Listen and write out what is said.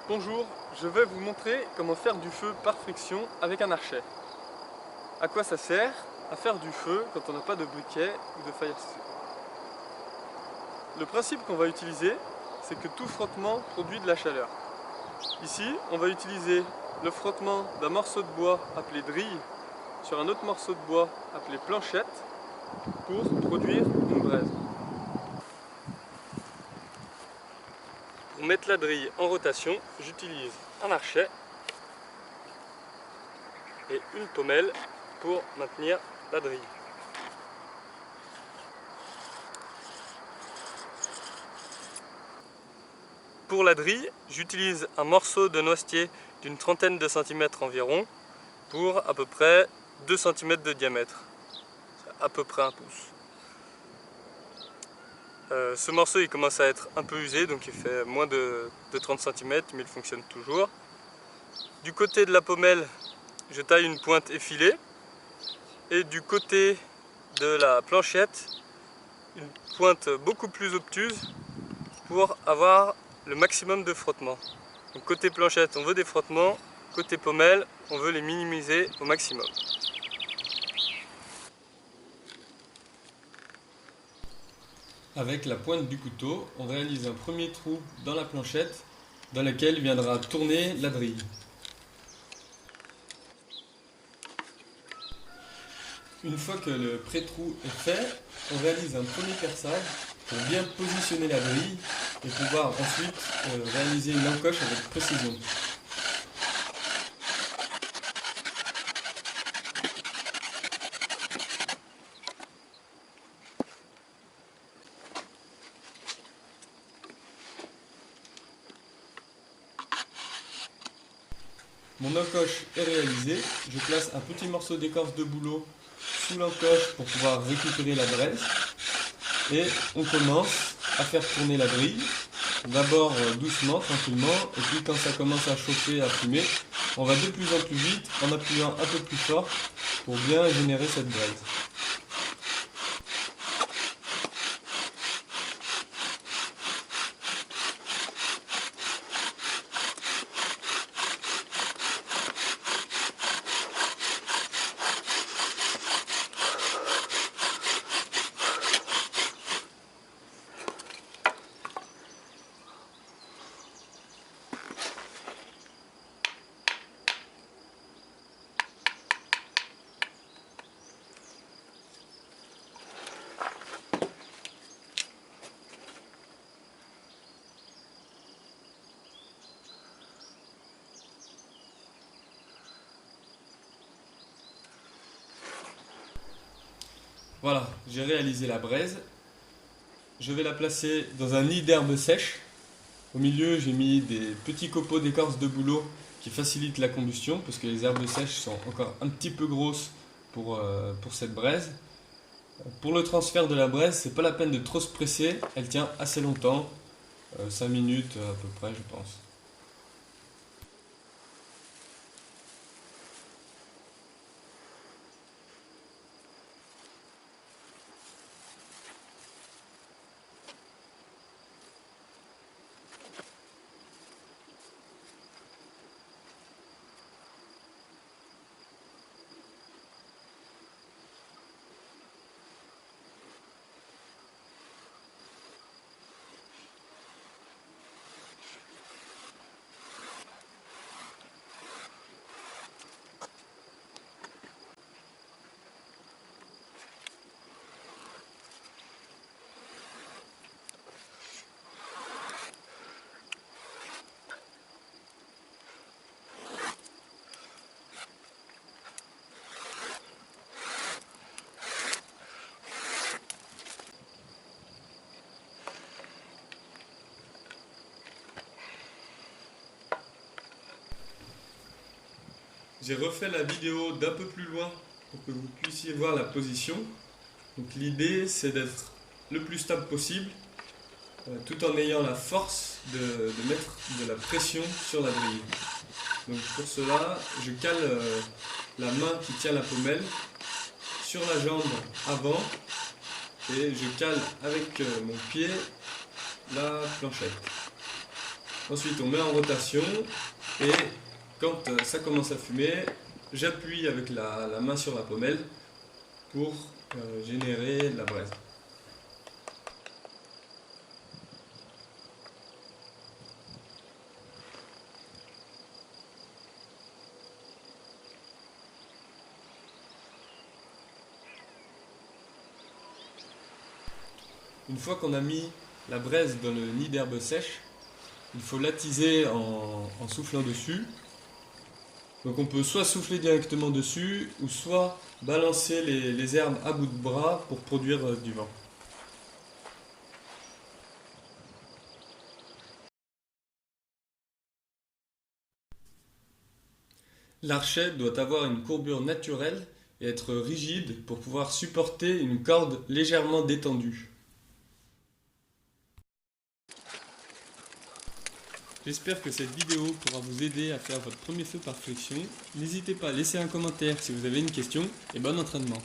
Bonjour, je vais vous montrer comment faire du feu par friction avec un archet. À quoi ça sert? À faire du feu quand on n'a pas de briquet ou de firestick. Le principe qu'on va utiliser, c'est que tout frottement produit de la chaleur. Ici, on va utiliser le frottement d'un morceau de bois appelé drille sur un autre morceau de bois appelé planchette pour produire une braise. Pour mettre la drille en rotation, j'utilise un archet et une pommelle pour maintenir la drille. Pour la drille, j'utilise un morceau de noisetier d'une trentaine de centimètres environ pour à peu près 2 cm de diamètre, à peu près un pouce. Ce morceau il commence à être un peu usé, donc il fait moins de 30 cm, mais il fonctionne toujours. Du côté de la pommelle, je taille une pointe effilée, et du côté de la planchette, une pointe beaucoup plus obtuse pour avoir le maximum de frottement. Donc côté planchette, on veut des frottements, côté pommelle, on veut les minimiser au maximum. Avec la pointe du couteau, on réalise un premier trou dans la planchette dans lequel viendra tourner la drille. Une fois que le pré-trou est fait, on réalise un premier perçage pour bien positionner la drille et pouvoir ensuite réaliser une encoche avec précision. Mon encoche est réalisée, je place un petit morceau d'écorce de bouleau sous l'encoche pour pouvoir récupérer la braise et on commence à faire tourner la drille, d'abord doucement, tranquillement, et puis quand ça commence à chauffer, à fumer, on va de plus en plus vite en appuyant un peu plus fort pour bien générer cette braise. Voilà, j'ai réalisé la braise. Je vais la placer dans un nid d'herbes sèches. Au milieu, j'ai mis des petits copeaux d'écorce de bouleau qui facilitent la combustion parce que les herbes sèches sont encore un petit peu grosses pour cette braise. Pour le transfert de la braise, c'est pas la peine de trop se presser, elle tient assez longtemps, 5 minutes à peu près je pense. J'ai refait la vidéo d'un peu plus loin pour que vous puissiez voir la position. Donc l'idée c'est d'être le plus stable possible tout en ayant la force de mettre de la pression sur la drille. Donc pour cela, je cale la main qui tient la pommelle sur la jambe avant et je cale avec mon pied la planchette. Ensuite on met en rotation et quand ça commence à fumer, j'appuie avec la main sur la pommelle pour générer la braise. Une fois qu'on a mis la braise dans le nid d'herbe sèche, il faut l'attiser en soufflant dessus. Donc on peut soit souffler directement dessus, ou soit balancer les herbes à bout de bras pour produire du vent. L'archet doit avoir une courbure naturelle et être rigide pour pouvoir supporter une corde légèrement détendue. J'espère que cette vidéo pourra vous aider à faire votre premier feu par friction. N'hésitez pas à laisser un commentaire si vous avez une question et bon entraînement.